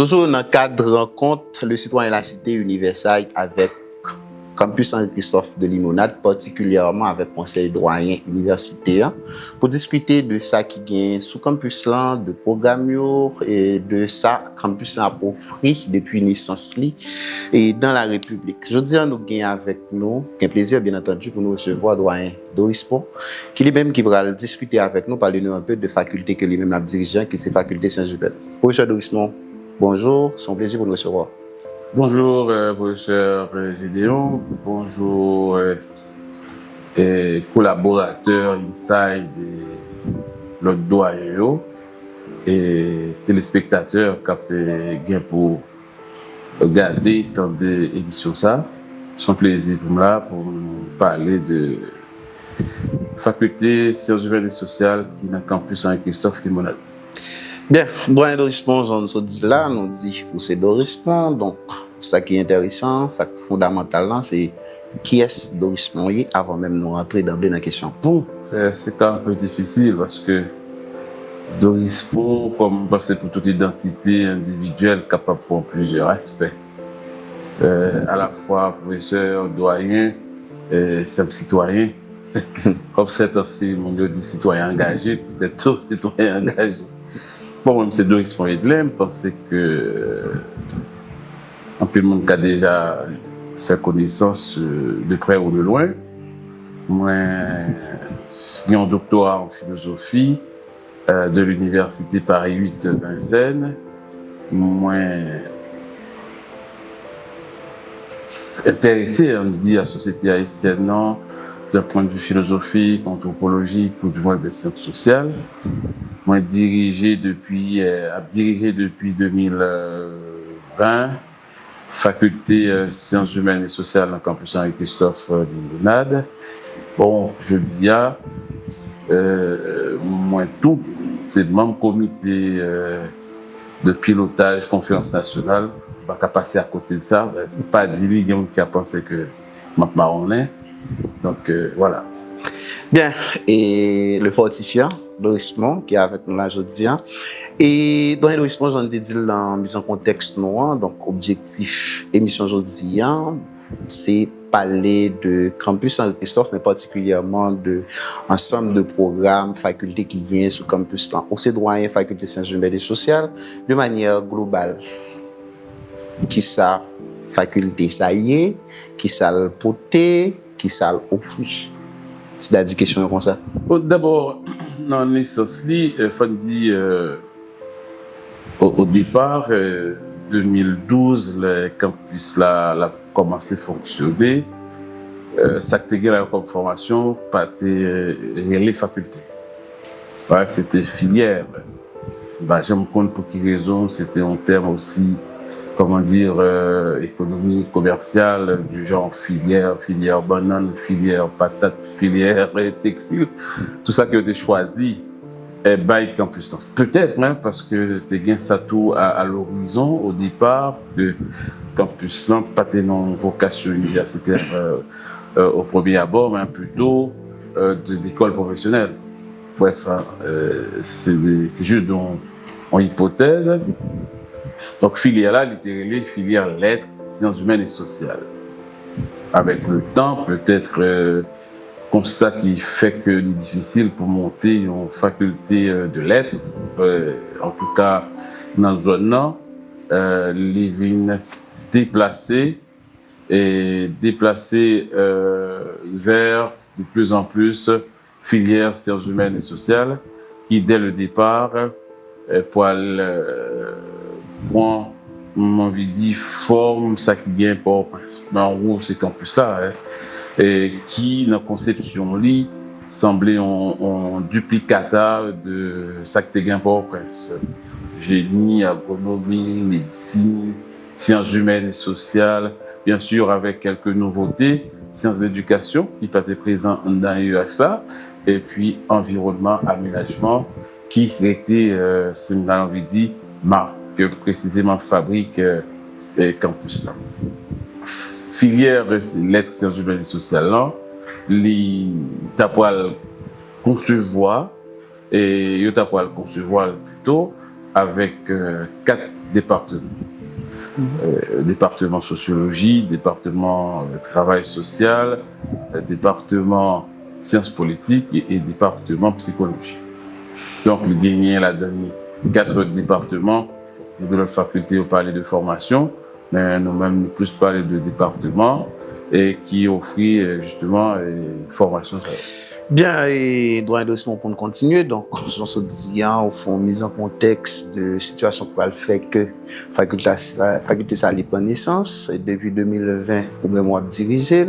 Toujours dans le cadre de rencontre, le citoyen de la cité universelle avec Campus Henri-Christophe de Limonade, particulièrement avec le conseil doyen universitaire, pour discuter de ça qui gagne sous campus là, de programme et de ça campus là pour offrir depuis naissance et dans la République. Je dis à nous gagne avec nous, un plaisir bien entendu pour nous recevoir doyen Doris Pont, qui lui-même qui va discuter avec nous, parler nous un peu de faculté que lui-même a dirigé, qui c'est faculté Saint-Jubel. Professeur Doris Pont, bonjour, c'est un plaisir pour nous recevoir. Bonjour, professeur Gédéon. Bonjour, collaborateurs inside de l'autre doyen et téléspectateurs qui ont fait pour regarder tant d'émissions ça. C'est un plaisir pour moi pour nous parler de faculté sciences humaines et sociales qui est dans le campus Henri-Christophe Limonade. Bien, doyen Doris Pont, on nous dit là, nous dit que c'est Doris Pont, donc ça qui est intéressant, ça qui est fondamental, c'est qui est Doris Pont avant même de rentrer dans la question. Bon, c'est un peu difficile parce que Doris Pont, comme c'est pour toute identité individuelle capable de prendre plusieurs aspects. À la fois professeur, doyen, simple citoyen. Comme c'est aussi mon Dieu dit citoyen engagé, peut-être tout citoyen engagé. Bon, même c'est Doris Pont je pense que un peu de monde qui a déjà fait connaissance de près ou de loin. Moi, j'ai un doctorat en philosophie de l'université Paris 8 Vincennes. Moi, intéressé, on dit, à la société haïtienne, d'un point de vue philosophique, anthropologique ou du moins des sciences sociales. Moi, dirigé depuis 2020, faculté sciences humaines et sociales dans le campus Henri-Christophe Limonade. Bon, je dis moi tout, c'est le même comité de pilotage, conférence nationale, on va passer à côté de ça, pas 10 millions qui a pensé que maintenant on est. Donc voilà. Bien, et le fortifiant, Doris Pont, qui est avec nous là aujourd'hui. Et dans Doris Pont, j'en ai dit dans mise en contexte noir, donc objectif émission aujourd'hui, c'est parler de campus Henri-Christophe, mais particulièrement de ensemble de programmes, facultés qui viennent sous campus là, au doyen faculté sciences humaines et sociales, de manière globale. Qui ça faculté ça y est, qui ça le porter, qui ça l'offrir. C'est-à-dire question comme ça. D'abord, dans l'essence, il faut dire au départ, 2012, le campus là a commencé à fonctionner. Ça qui était comme formation, pas les facultés. Ouais, c'était filière. Je me compte pour quelle raison, c'était un terme aussi, comment dire, économie commerciale, du genre filière banane, filière patate, filière textile, tout ça qui a été choisi by Campus Lens. Peut-être même parce que tu gagné ça tout à l'horizon au départ de Campus Lens, pas une vocation universitaire au premier abord, mais plutôt d'école professionnelle. Bref, c'est juste en hypothèse. Donc, filière là, littéralement, filière lettres, sciences humaines et sociales. Avec le temps, peut-être constat qui fait que c'est difficile pour monter une faculté de lettres, en tout cas dans la zone, les vignes déplacées vers de plus en plus filière sciences humaines et sociales, qui dès le départ, pour mon envie de dire forme ça qui vient pour mais en gros c'est campus là et qui dans conception li semblait en duplicata de ça qui vient pour génie, agronomie, médecine, sciences humaines et sociales, bien sûr avec quelques nouveautés, sciences d'éducation qui étaient présents dans l'UH là, et puis environnement, aménagement qui était c'est une envie de dire que précisément fabrique campus là. Filière lettres sciences humaines et sociales là, li t'a pour concevoir et yo t'a pour concevoir plutôt avec départements. Département sociologie, département travail social, département sciences politiques et département psychologie. Donc, il gagnait la dernière 4 départements de notre faculté au parler de formation, mais nous-mêmes plus parler de départements et qui offrit justement une formation. Bien, et droit d'endossement pour nous continuer. Donc, on se dit, au fond, mise en contexte de situation qui va le faire que faculté ça a prendre naissance depuis 2020 ou même moi diriger.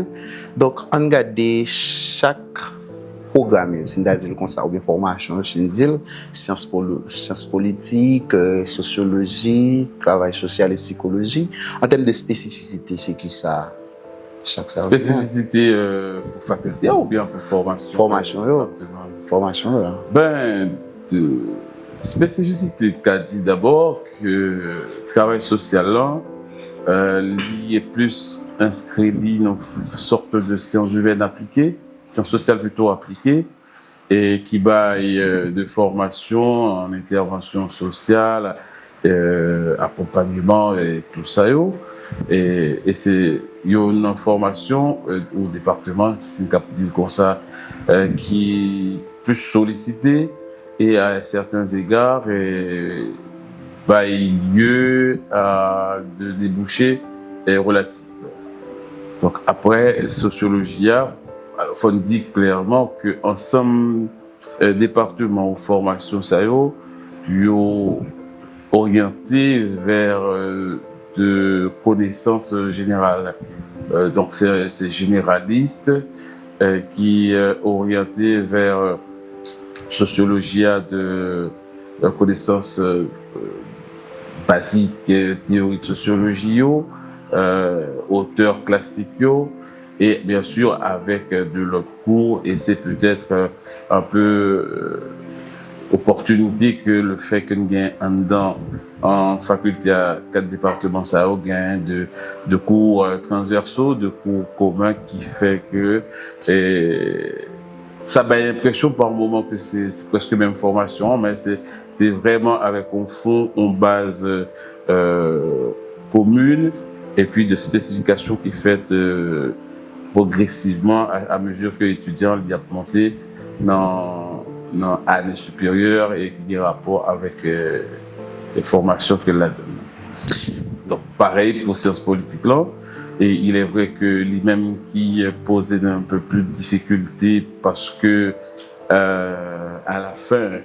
Donc, on regarde chaque programme, c'est-à-dire comme ça, ou bien formation, sciences politiques, sociologie, travail social et psychologie. En termes de spécificité, c'est qui ça? Chaque spécificité pour faculté ou bien pour formation? Formation, là. Ben, spécificité qu'a dit d'abord que le travail social là, il est plus inscrit dans une sorte de sciences humaines appliquées, sciences sociales plutôt appliquées, et qui baille de formation en intervention sociale, accompagnement et tout ça. Et c'est une formation au département, si on dit comme ça, qui est plus sollicitée et à certains égards lieu à de débouchés relatifs. Donc après, sociologie, il faut dire clairement que ensemble département ou formation ça orienté vers de connaissances générales. Donc c'est généraliste qui est orienté vers sociologie de connaissances basiques, théorie de sociologie, auteurs classiques, et bien sûr avec de l'autre cours, et c'est peut-être un peu opportunité que le fait que nous avons en faculté à 4 départements, ça a gain de cours transversaux, de cours communs qui fait que ça a l'impression par moment que c'est presque même formation, mais c'est vraiment avec un fond, une base commune et puis de spécifications qui fait progressivement à mesure que l'étudiant y a monté dans l'année supérieure et qui a rapport avec les formations qu'elle a données. Donc pareil pour sciences politiques là. Et il est vrai que lui-même qui posait un peu plus de difficultés parce que à la fin,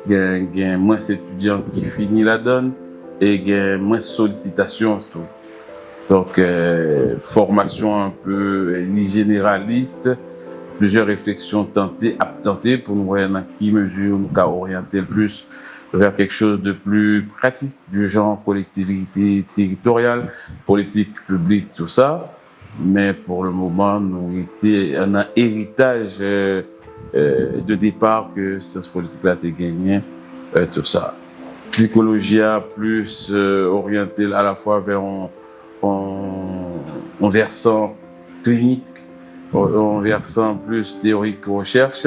il y a moins d'étudiants qui finissent la donne et il y a moins de sollicitations. Donc formation un peu généraliste, plusieurs réflexions tentées pour nous voir dans quelle mesure nous avons orienté le plus vers quelque chose de plus pratique, du genre collectivité territoriale, politique publique, tout ça. Mais pour le moment, nous étions un héritage de départ que sciences politiques là a gagné, tout ça. Psychologie plus orientée à la fois vers un versant clinique, un versant plus théorique recherche.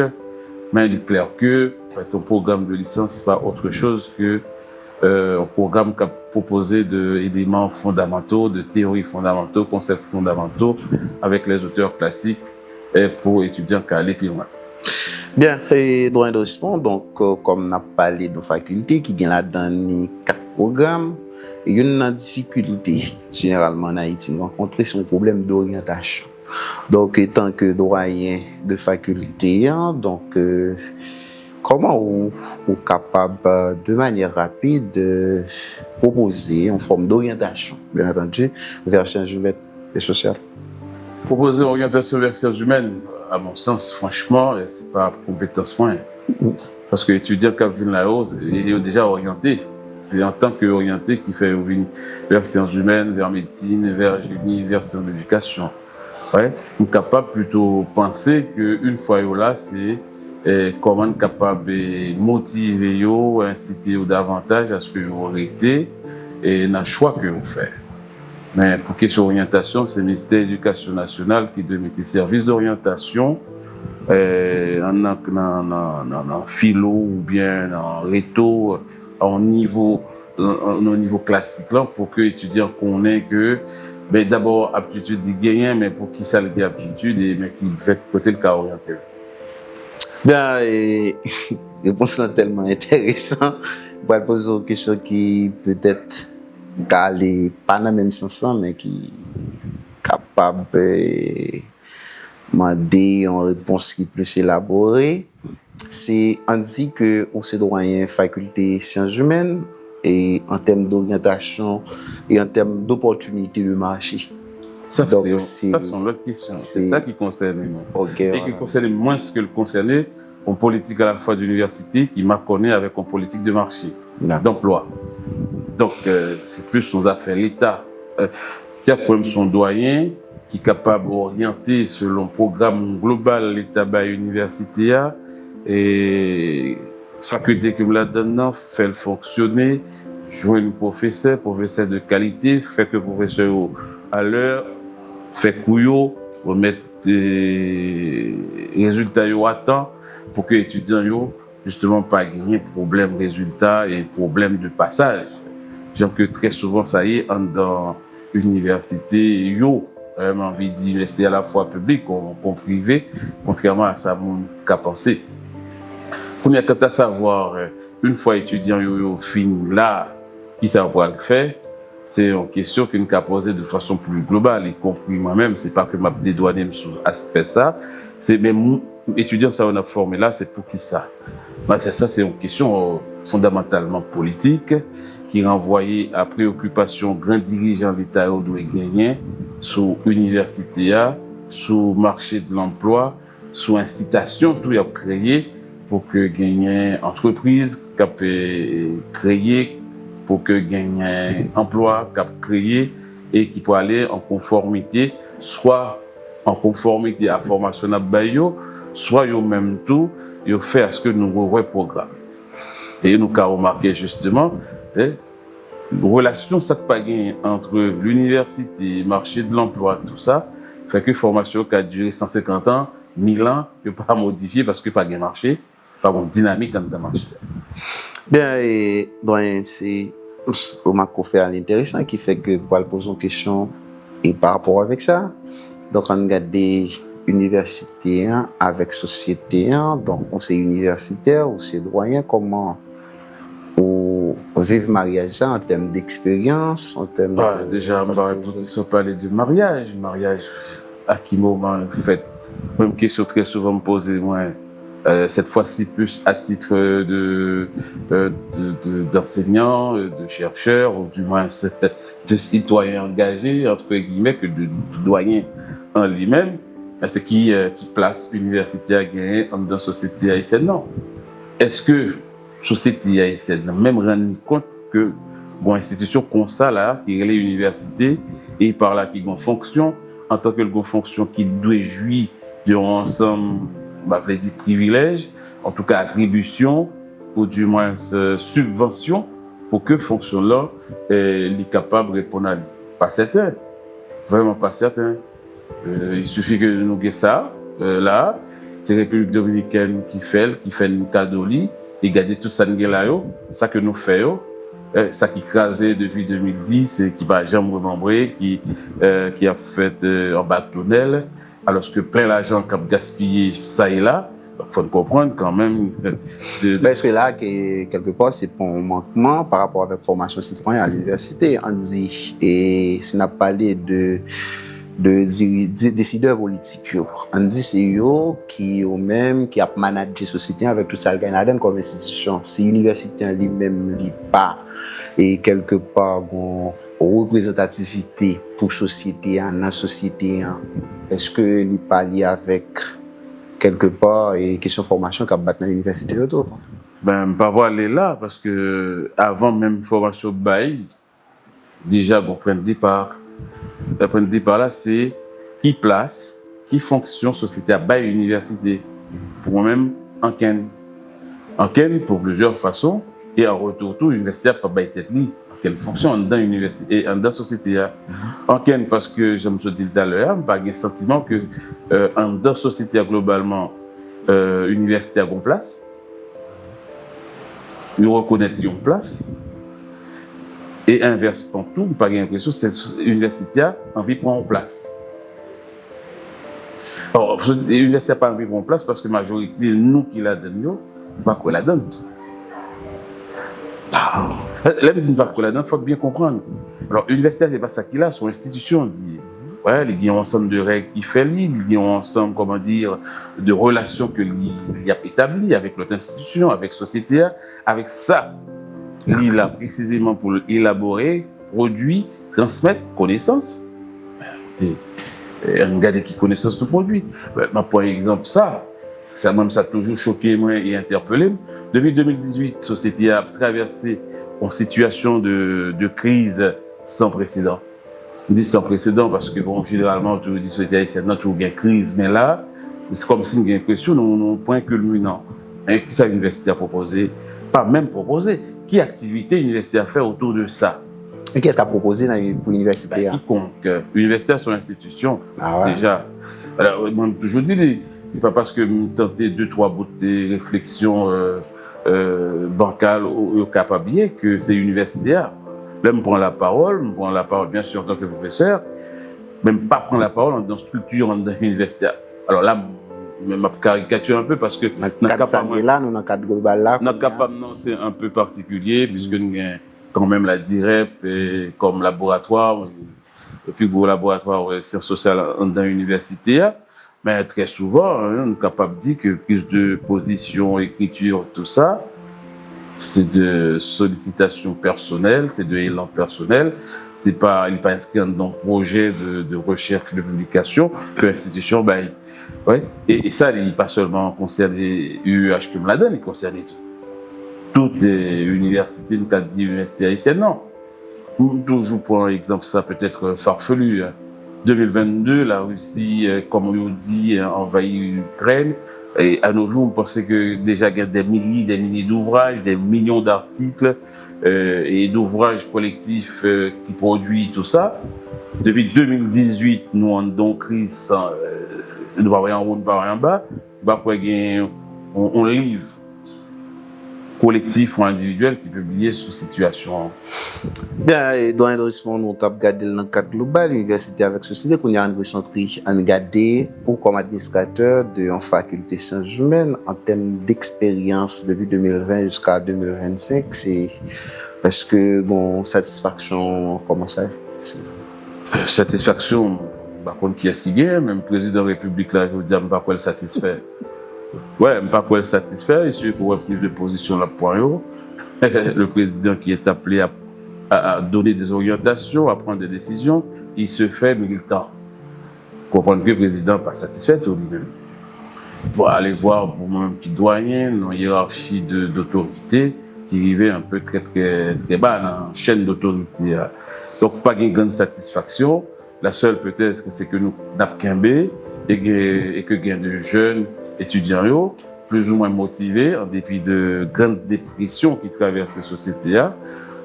Mais il est clair que ton programme de licence, c'est pas autre chose que un programme qui a proposé d'éléments fondamentaux, de théories fondamentaux, concepts fondamentaux, avec les auteurs classiques et pour étudiants qui allaient plus loin. Bien, et droit d'endossement, donc comme on a parlé de nos facultés qui viennent là-dedans 4 programmes, il y a une difficulté généralement en Haïti, nous rencontrer son problème d'orientation. Donc, étant que doyen de faculté, donc comment vous êtes capable de manière rapide de proposer une forme d'orientation, bien entendu, vers sciences humaines et sociales? Proposer une orientation vers sciences humaines, à mon sens, franchement, c'est pas compétence moins. Parce que l'étudiant qui vient là-haut, il est déjà orienté. C'est en tant qu'orienté qu'il fait vers sciences humaines, vers médecine, vers génie, vers sciences de l'éducation. Ouais, on est capable plutôt de penser qu'une fois là, c'est comment on est capable de motiver, inciter davantage à ce que vous arrêtez et dans le choix que vous faites. Mais pour question d'orientation, c'est le ministère de l'Éducation nationale qui doit mettre les services d'orientation en philo ou bien en réto, en niveau au niveau classique là pour que l'étudiant connaisse que ben d'abord aptitude de gagner mais pour qui ça le aptitude et mais qui fait côté le cas orienté. Bien, réponse tellement intéressant. Je vais poser une question qui peut-être n'est pas dans le même sens, mais qui est capable de demander une réponse qui est plus élaborée. C'est on dit que on est doyen faculté sciences humaines et en termes d'orientation et en termes d'opportunités de marché. Ça, c'est l'autre question. C'est ça qui concerne moi. Okay, et qui concerne moins ce que le concernait en politique à la fois d'université qui m'a connu avec en politique de marché, d'emploi. Donc, c'est plus nos affaires. L'État, qui a comme son doyen, qui est capable d'orienter selon le programme global l'État à l'université et faculté que là dedans fait le fonctionner, jouer un professeur de qualité, fait que professeur à l'heure, fait couillot, remettre des résultats à temps pour que les étudiants justement pas gagner problème résultat et problème de passage. Genre que très souvent ça y est dans l'université envie d'université à la fois publique comme privée, contrairement à ça qu'a pensé. Première quant à savoir une fois étudiant fini là qui ça va le faire. C'est une question que nous avons posée de façon plus globale, y compris moi-même. C'est pas que m'a dédouané sur aspect ça. C'est même étudiant ça on a formé là, c'est pour qui ça. Ça c'est une question fondamentalement politique qui renvoyait à préoccupation grand dirigeant l'État doit gagner sur l'université, sur le marché de l'emploi, sur incitation tout y a créé pour que gagner entreprise qui peut créer pour que gagne un emploi qui a créé et qui peut aller en conformité, soit en conformité à la formation à Bayo, soit au même tout, il fait ce que nous reprogrammons. Et nous avons remarqué justement, la relation ça pas gagne entre l'université, le marché de l'emploi, tout ça, fait que formation qui a duré 150 ans, 1000 ans, que pas modifier parce que pas gain marché, pas une dynamique dans le marché. Bien, et donc c'est au fait intéressant qui fait que pour poser une question et par rapport avec ça, donc on regarde des universités avec société, donc on c'est universitaire ou c'est doyen, comment on vivre mariage en termes d'expérience, en termes déjà on va parler de mariage à qui moment fait même question très souvent me poser moi. Cette fois-ci plus à titre d'enseignant, de chercheur, ou du moins de citoyen engagé, entre guillemets, que de doyen en lui-même, c'est qui place l'université à gagner dans la société haïtienne. Non. Est-ce que la société haïtienne même rend compte que bon institution comme ça là, qui est l'université, et par là qui a une fonction, en tant que fonction qui doit jouir d'un ensemble dit privilège, en tout cas attribution, ou du moins subvention, pour que fonction là est capable de répondre à lui. Pas certain, vraiment pas certain. Il suffit que nous ayons ça, là, c'est la République dominicaine qui fait une cadeau et garder tout ça là, ça que nous faisons, ça qui crasé depuis 2010 et qui va jamais remembrer, qui a fait en bâtonnel. Alors que plein d'argent qui a gaspillé ça et là, il faut comprendre quand même. Parce que là, quelque part, c'est pour un manquement par rapport à la formation citoyenne à l'université. On dit, et si on a parlé de décideurs politiques, on dit c'est eux qui a managé la société avec tout ça comme institution. Si l'université en lui-même n'est pas et quelque part une représentativité pour société dans la société, est-ce que il pas lié avec quelque part et question formation qu'a battu dans l'université autour? Ben pas voir aller là parce que avant même formation bail déjà bon point de départ là c'est qui place qui fonction société à bail université pour moi-même en ken pour plusieurs façons. Et en retour, tout l'université n'a pas baillé tête ni quelle fonction dans l'université et dans la société. En quel parce que, je me suis dit tout à l'heure, j'ai le sentiment que dans la société globalement, l'université a une place. Nous reconnaissons une place. Et inversement tout, pas l'impression que cette université a envie de prendre place. Alors, l'université n'a pas envie de prendre place parce que la majorité de nous qui la donnent, pas qu'on la donne. Là, il faut bien comprendre. Alors, l'université, ce n'est pas ça qu'il a, son institution. Ouais, il y a un ensemble de règles qui fait il y a un ensemble, comment dire, de relations qu'il a établies avec notre institution, avec la société, avec ça. Il a précisément pour élaborer, produire, transmettre connaissance. Regarder qui connaissance de produit. Par exemple, ça a toujours choqué moi et interpellé. Depuis 2018, la société a traversé une situation de crise sans précédent. Je dis sans précédent parce que, bon, généralement, tout dit société haïtienne, toujours une crise, mais là, c'est comme si on a l'impression qu'on n'a point culminant. Et qui ça l'université a proposé? Pas même proposé. Quelle activité l'université a fait autour de ça? Et qu'est-ce qu'a proposé pour l'université? Quiconque. L'université a son institution, déjà. Alors, moi, je toujours dit, c'est pas parce que je tentais 2-3 bouts de réflexion bancale ou capable que c'est universitaire. Là, je prends la parole, bien sûr, en tant que professeur, même pas prendre la parole dans une structure universitaire. Alors là, je caricature un peu parce que dans le cadre global là, c'est un peu particulier puisque nous avons quand même la DIREP comme laboratoire, le plus gros laboratoire de sciences sociales dans l'université. Mais très souvent, on est capable de dire que prise de position, écriture, tout ça, c'est de sollicitation personnelle, c'est de élan personnel. Il n'est pas inscrit dans un projet de recherche, de publication que l'institution, ouais. Et ça, il n'est pas seulement concerné UEH que me la donne, il concerne toutes les universités, nous avons dit université haïtienne, non. Toujours pour un exemple, ça peut être farfelu. 2022, la Russie, comme on dit, envahit l'Ukraine. Et à nos jours, on pensait que déjà il y a des milliers d'ouvrages, des millions d'articles et d'ouvrages collectifs qui produisent tout ça. Depuis 2018, nous avons donc crise, nous ne rien en haut, pas rien en bas. On livre collectif ou individuel qui publient sous situation. Bien, dans l'enregistrement, nous avons regardé dans le cadre global, l'université avec société, qu'on a recentré à regarder pour comme administrateur de la faculté sciences humaines en termes d'expérience depuis 2020 jusqu'à 2025. C'est parce que, bon, satisfaction, comment ça? Satisfaction, par contre, qui est-ce qui gagne? Même le président de la République, là, je veux dire, je ne sais pas quoi le satisfait. Ouais, je ne sais pas quoi le satisfait, il suffit pour prise de position là, point. Le président qui est appelé à donner des orientations, à prendre des décisions, il se fait militant. Comprendre que le président n'est pas satisfait de lui-même. Pour aller voir pour moi-même qui doyen, dans une hiérarchie d'autorité qui arrivait un peu très bas dans la chaîne d'autorité. Donc, pas une grande satisfaction. La seule peut-être, c'est que nous n'avons qu'un B et que gain de jeunes étudiants plus ou moins motivés en dépit de grandes dépressions qui traversent ces sociétés-là.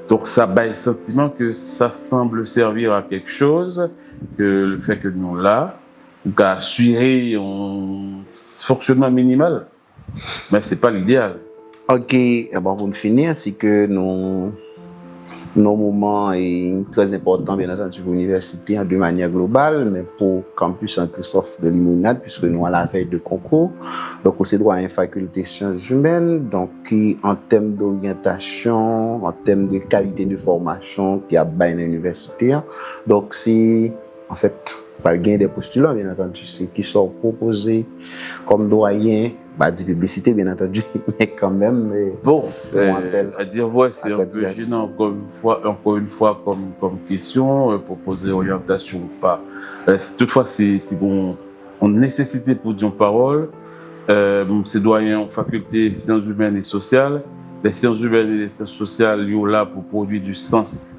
Donc ça a le sentiment que ça semble servir à quelque chose, que le fait que nous là, nous avons assuré un fonctionnement minimal, mais ce n'est pas l'idéal. Ok, bon, pour finir, c'est que nos moments est très important, bien entendu, pour l'université de manière globale, mais pour Campus Saint-Christophe de Limonade, puisque nous à la veille de concours. Donc, on s'est droit à une faculté sciences humaines, donc, qui, en termes d'orientation, en termes de qualité de formation, qui a bien l'université. Donc, c'est, en fait, pas le gain des postulants, bien entendu, c'est qui sont proposés comme doyen. Dit publicité, bien entendu, mais quand même. Bon, à dire, ouais, c'est un peu gênant, encore une fois comme question, pour poser orientation ou pas. Toutefois, c'est bon, on nécessité pour dire parole, c'est doyen en faculté sciences humaines et sociales. Les sciences humaines et les sciences sociales, ils sont là pour produire du sens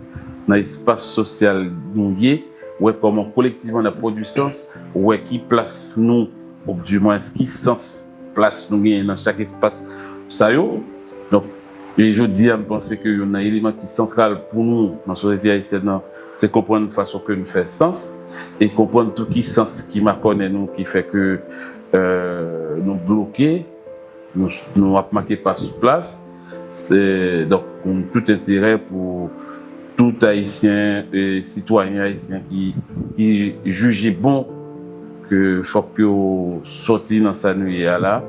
dans l'espace social nous lié, ouais, comment collectivement on a produit du sens, ouais, qui place nous, ou du moins, qui sens place nous dans chaque espace ça y est. Donc je dis à me penser qu'il y a un élément qui est central pour nous dans la société haïtienne, c'est comprendre de façon que nous fait sens et comprendre tout qui sens qui m'a connaît nous qui fait que nous bloquer nous a marqué pas sur place. C'est donc on a tout intérêt pour tout haïtien et citoyen haïtien qui jugeait bon que faut que sorti dans sa nuit là,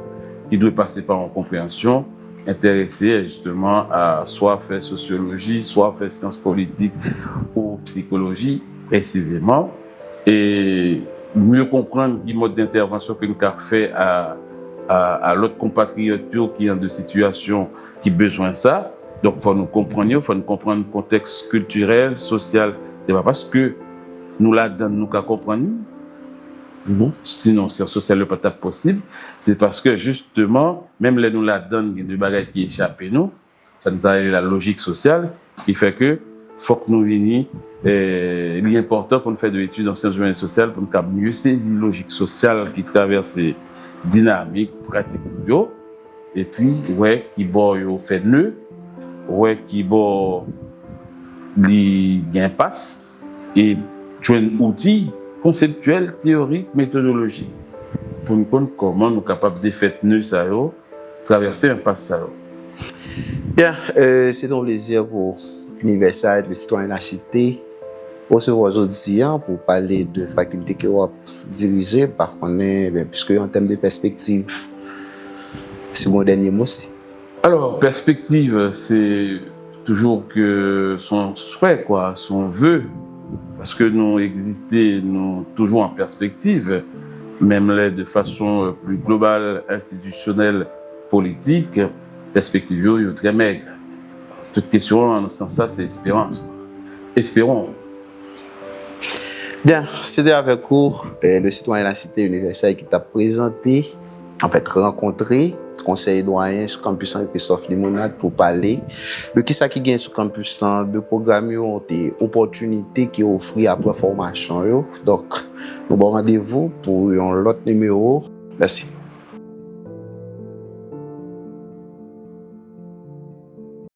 qui doit passer par une compréhension, intéressé justement à soit faire sociologie, soit faire sciences politiques ou psychologie précisément, et mieux comprendre le mode d'intervention que nous avons fait à l'autre compatriote qui est dans des situations qui ont besoin de ça. Donc, il faut nous comprendre le contexte culturel, social. Ce n'est pas parce que nous là-dedans, nous comprendre. Sinon, c'est social n'est pas possible. C'est parce que justement, même les nous là-dedans, il y a des bagages qui échappent à nous. Ça nous a la logique sociale qui fait que faut que nous venions. Il est important pour nous faire des études en sciences humaines et sociales pour nous mieux saisir la logique sociale qui traverse ces dynamiques, pratiques, et puis, ouais, qui fait nœud. Ouais, qui bon li gain passe et jouer un outil conceptuel, théorique, méthodologique pour nous comprendre comment nous sommes capables de faire nœud ça traverser un passe ça. Bien, c'est un plaisir pour Universal, le citoyen de la cité. On se voit aujourd'hui pour parler de faculté que vous dirigez, par contre, puisque en termes de perspective, c'est mon dernier mot. Alors, perspective, c'est toujours que son souhait, son vœu, parce que nous existons, nous toujours en perspective, même là de façon plus globale, institutionnelle, politique, perspective est très maigre. Toute question en ce sens-là, c'est espérance. Espérons. Bien, c'était avec vous, le citoyen de la cité universelle qui t'a présenté, en fait rencontré, conseil doyen sur campus Christophe Limonade pour parler de qui ça qui gagne sur campus de programmes des opportunités qui offrent après formation. Donc, nous avons rendez-vous pour un autre numéro. Merci.